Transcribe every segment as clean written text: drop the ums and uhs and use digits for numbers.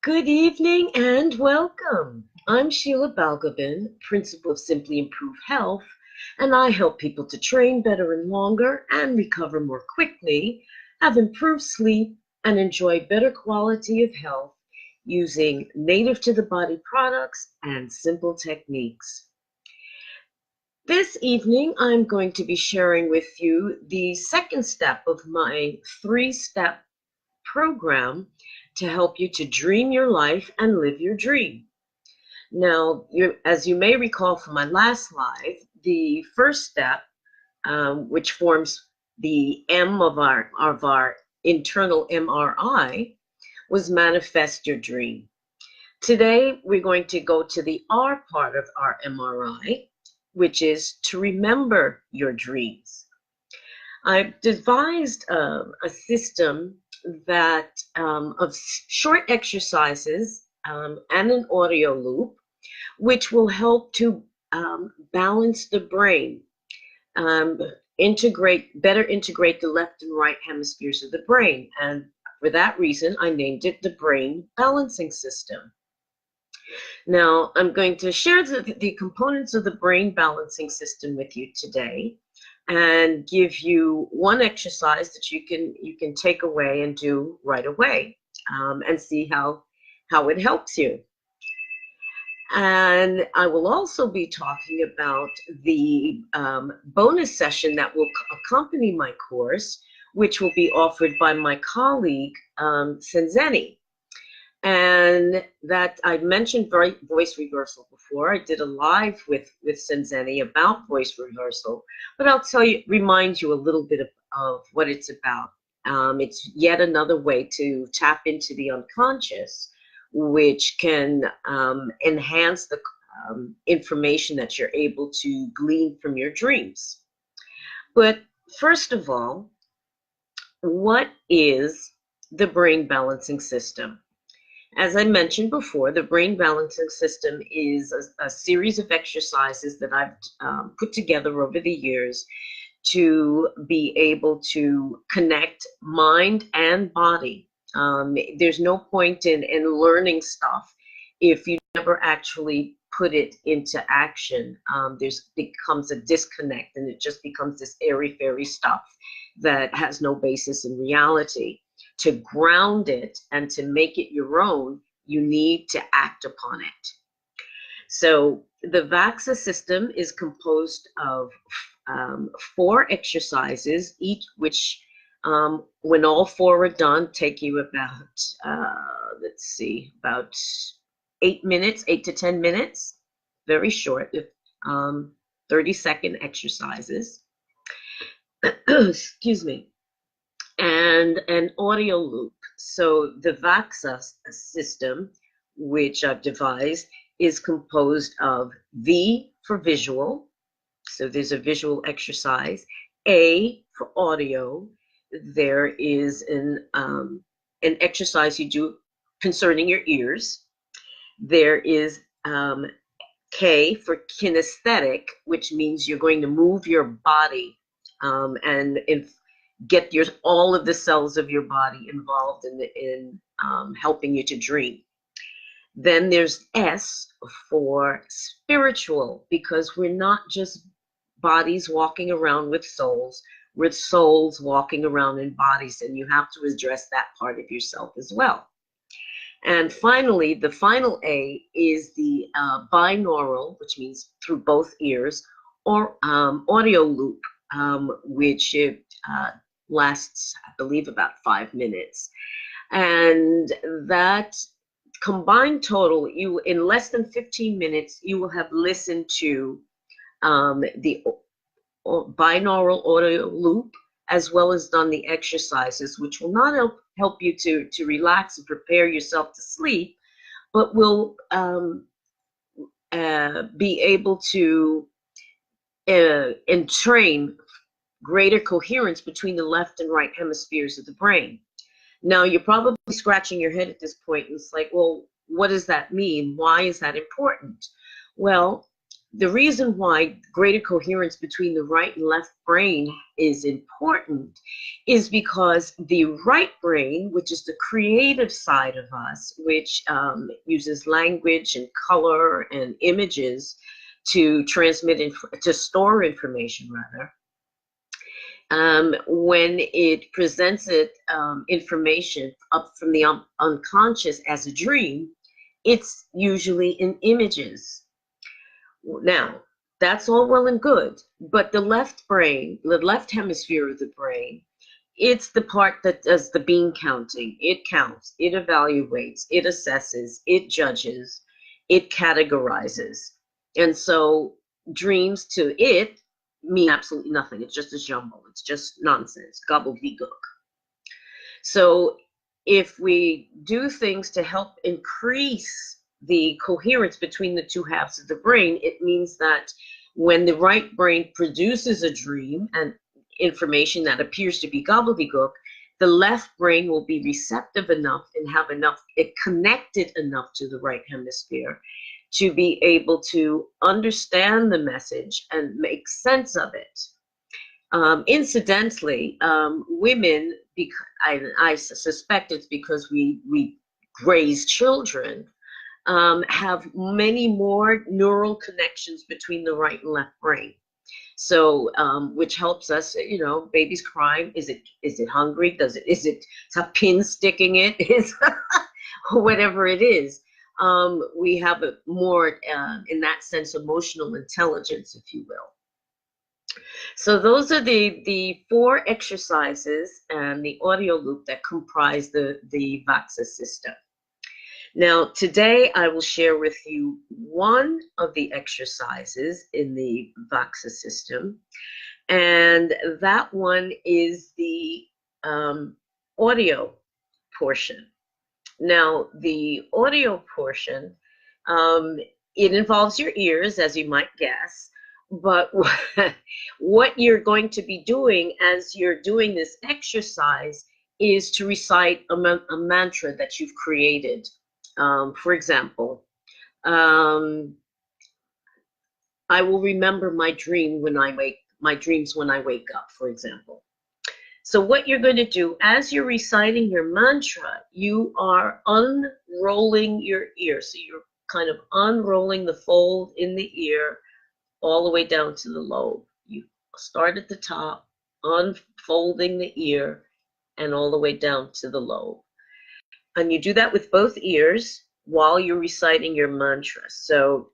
Good evening and welcome. I'm Sheila Balgobin, Principal of Simply Improve Health, and I help people to train better and longer and recover more quickly, have improved sleep, and enjoy better quality of health using native to the body products and simple techniques. This evening, I'm going to be sharing with you the second step of my three-step program to help you to dream your life and live your dream. Now, as you may recall from my last live, the first step, which forms the M of our internal MRI, was manifest your dream. Today, we're going to go to the R part of our MRI, which is to remember your dreams. I've devised a system that of short exercises and an audio loop, which will help to balance the brain, better integrate the left and right hemispheres of the brain. And for that reason, I named it the Brain Balancing System. Now, I'm going to share the components of the Brain Balancing System with you today, and give you one exercise that you can take away and do right away, and see how it helps you. And I will also be talking about the bonus session that will accompany my course, which will be offered by my colleague, Senzeni. And that I've mentioned voice rehearsal before. I did a live with Senzeni about voice rehearsal, but I'll remind you a little bit of what it's about. It's yet another way to tap into the unconscious, which can enhance the information that you're able to glean from your dreams. But first of all, what is the brain balancing system? As I mentioned before, the brain balancing system is a series of exercises that I've put together over the years to be able to connect mind and body. There's no point in learning stuff if you never actually put it into action. Becomes a disconnect, and it just becomes this airy-fairy stuff that has no basis in reality. To ground it and to make it your own, you need to act upon it. So the VAXA system is composed of 4 exercises, each which, when all 4 are done, take you about, about 8 to 10 minutes, very short, 30-second exercises. Excuse me. And an audio loop. So the VAXA system, which I've devised, is composed of V for visual. So there's a visual exercise. A for audio. There is an exercise you do concerning your ears. There is K for kinesthetic, which means you're going to move your body and get all of the cells of your body involved in helping you to dream. Then there's S for spiritual, because we're not just bodies walking around with souls, we're souls walking around in bodies, and you have to address that part of yourself as well. And finally, the final A is the binaural, which means through both ears, or audio loop, which lasts, I believe, about 5 minutes. And that combined total, in less than 15 minutes, you will have listened to the binaural audio loop, as well as done the exercises, which will not help you to relax and prepare yourself to sleep, but will be able to entrain greater coherence between the left and right hemispheres of the brain. Now, you're probably scratching your head at this point, and it's like, well, what does that mean? Why is that important? Well, the reason why greater coherence between the right and left brain is important is because the right brain, which is the creative side of us, which uses language and color and images to to store information rather, when it presents information up from the unconscious as a dream, it's usually in images. Now, that's all well and good, but the left brain, the left hemisphere of the brain, it's the part that does the bean counting. It counts, it evaluates, it assesses, it judges, it categorizes. And so dreams to it mean absolutely nothing. It's just a jumble. It's just nonsense, gobbledygook. So if we do things to help increase the coherence between the two halves of the brain, it means that when the right brain produces a dream and information that appears to be gobbledygook, the left brain will be receptive enough and have it connected enough to the right hemisphere to be able to understand the message and make sense of it. Incidentally, women, I suspect it's because we raise children, have many more neural connections between the right and left brain. So, which helps us, baby's crying. Is it hungry? Is it a pin sticking it? Is whatever it is. We have a more, in that sense, emotional intelligence, if you will. So those are the 4 exercises and the audio loop that comprise the VAXA system. Now, today I will share with you one of the exercises in the VAXA system, and that one is the audio portion. Now, the audio portion, it involves your ears, as you might guess, but what you're going to be doing as you're doing this exercise is to recite a mantra that you've created. For example, I will remember my dreams when I wake up, for example. So what you're going to do as you're reciting your mantra, you are unrolling your ear. So you're kind of unrolling the fold in the ear all the way down to the lobe. You start at the top, unfolding the ear, and all the way down to the lobe. And you do that with both ears while you're reciting your mantra. So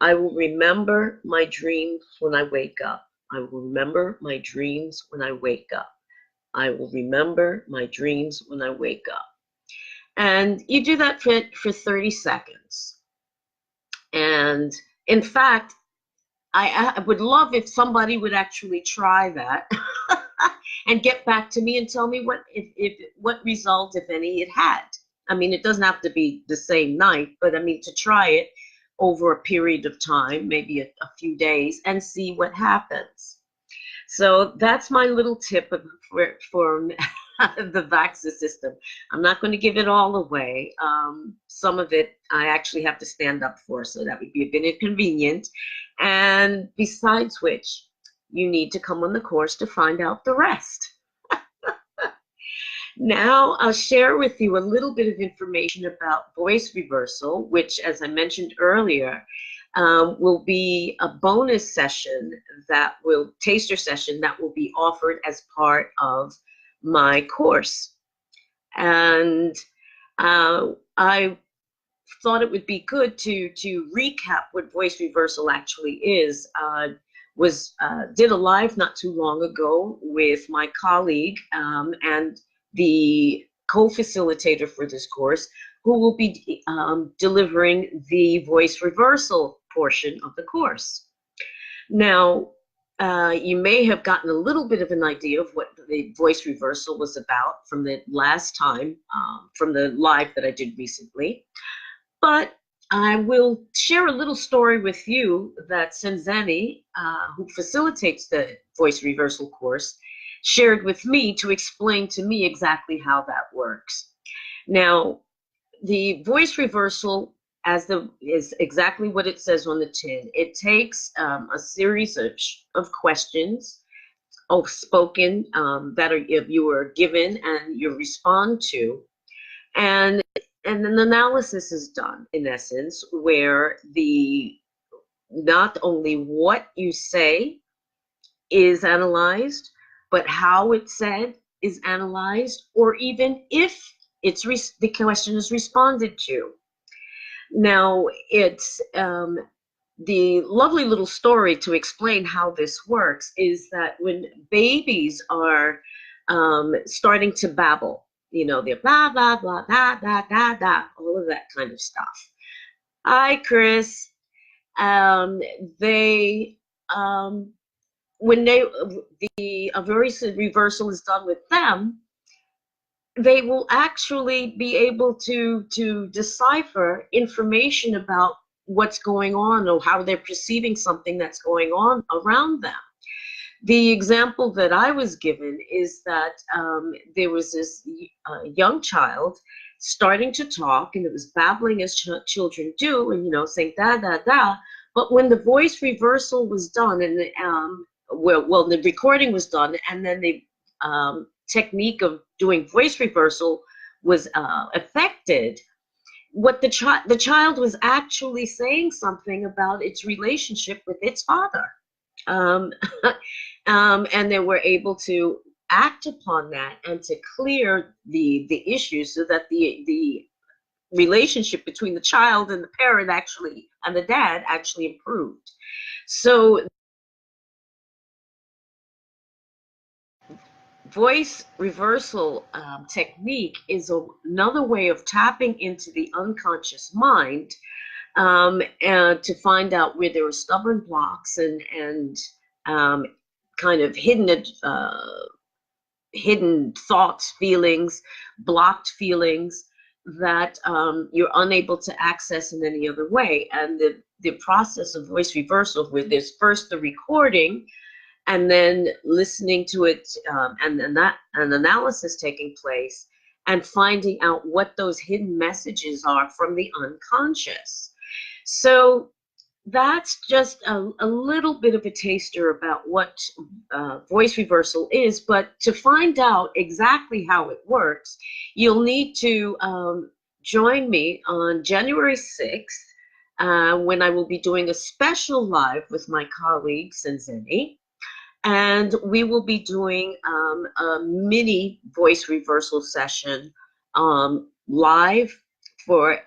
I will remember my dreams when I wake up. I will remember my dreams when I wake up. I will remember my dreams when I wake up. And you do that for 30 seconds. And in fact, I would love if somebody would actually try that and get back to me and tell me what result, if any, it had. I mean, it doesn't have to be the same night, but I mean, to try it over a period of time, maybe a few days, and see what happens. So that's my little tip for the VAXA system. I'm not going to give it all away. Some of it I actually have to stand up for, so that would be a bit inconvenient. And besides which, you need to come on the course to find out the rest. Now I'll share with you a little bit of information about voice reversal, which, as I mentioned earlier, will be a bonus session taster session that will be offered as part of my course. And I thought it would be good to recap what voice reversal actually is. Did a live not too long ago with my colleague and the co-facilitator for this course, who will be delivering the voice reversal portion of the course. Now, you may have gotten a little bit of an idea of what the voice reversal was about from the last time, from the live that I did recently. But I will share a little story with you that Senzani, who facilitates the voice reversal course, shared with me to explain to me exactly how that works. Now, the voice reversal is exactly what it says on the tin. It takes a series of questions, spoken, that you are given and you respond to, and an analysis is done, in essence, where the not only what you say is analyzed, but how it's said is analyzed, or even if the question is responded to. Now, it's the lovely little story to explain how this works is that when babies are starting to babble, they're blah, blah, blah, blah, blah, blah, blah, all of that kind of stuff. Hi, Chris. They, when the aversion reversal is done with them, they will actually be able to decipher information about what's going on or how they're perceiving something that's going on around them. The example that I was given is that there was this young child starting to talk, and it was babbling as children do, and saying da da da. But when the voice reversal was done, and the recording was done, and then the technique of doing voice reversal was affected, what the child was actually saying something about its relationship with its father, and they were able to act upon that and to clear the issues so that the relationship between the child and the parent actually and the dad actually improved. So voice reversal technique is another way of tapping into the unconscious mind, and to find out where there are stubborn blocks and kind of hidden thoughts, feelings, blocked feelings that you're unable to access in any other way. And the process of voice reversal, where there's first the recording, and then listening to it, and then an analysis taking place, and finding out what those hidden messages are from the unconscious. So that's just a little bit of a taster about what voice reversal is. But to find out exactly how it works, you'll need to join me on January 6th, when I will be doing a special live with my colleague, Senzeni. And we will be doing a mini voice reversal session live for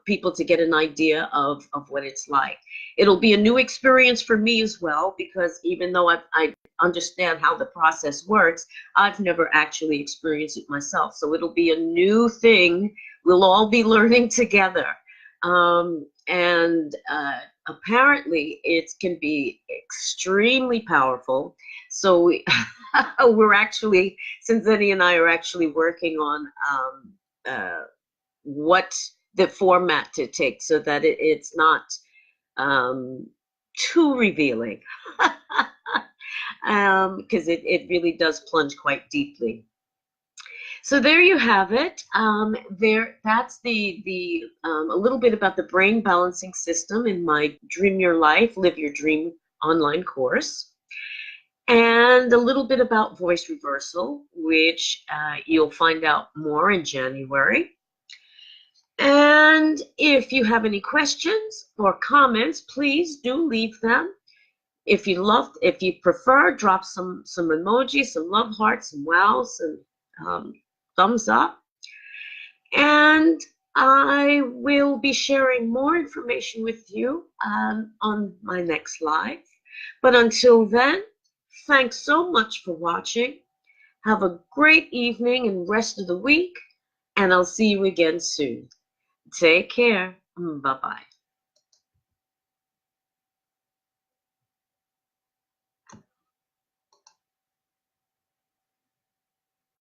people to get an idea of what it's like. It'll be a new experience for me as well, because even though I understand how the process works, I've never actually experienced it myself. So it'll be a new thing. We'll all be learning together. And apparently it can be extremely powerful. So we're actually, Cinzeni and I are actually working on what the format to take so that it's not too revealing, because it really does plunge quite deeply. So there you have it. That's a little bit about the brain balancing system in my Dream Your Life, Live Your Dream online course, and a little bit about voice reversal, which you'll find out more in January. And if you have any questions or comments, please do leave them. If you prefer, drop some emojis, some love hearts, some wows, and thumbs up. And I will be sharing more information with you on my next live. But until then, thanks so much for watching. Have a great evening and rest of the week, and I'll see you again soon. Take care. Bye-bye.